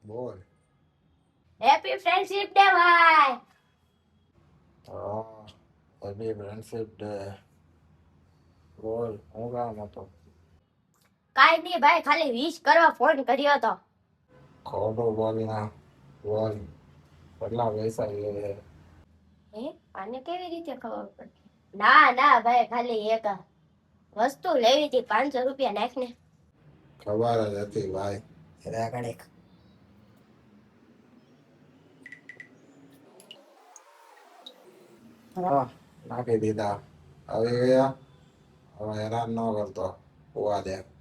બોલ. Happy friendship day ભાઈ. હા, હેપી ફ્રેન્ડશિપ ડે. બોલ, હું કામ હતો? કાઈ નહીં ભાઈ, ખાલી વિશ કરવા ફોન કર્યો હતો. ખોટું બોલ ના. બોલ, કેટલા પૈસા જોઈએ? હે, આને કેવી રીતે ખબર પડી? ના ના ભાઈ, ખાલી એક વસ્તુ લેવી હતી, 500 રૂપિયા નાખને. ખબર જ હતી ભાઈ. ઘડીક. હા, નાખી દીધા. આવી ગયા. હવે હેરાન ન કરતો. હોવા દે.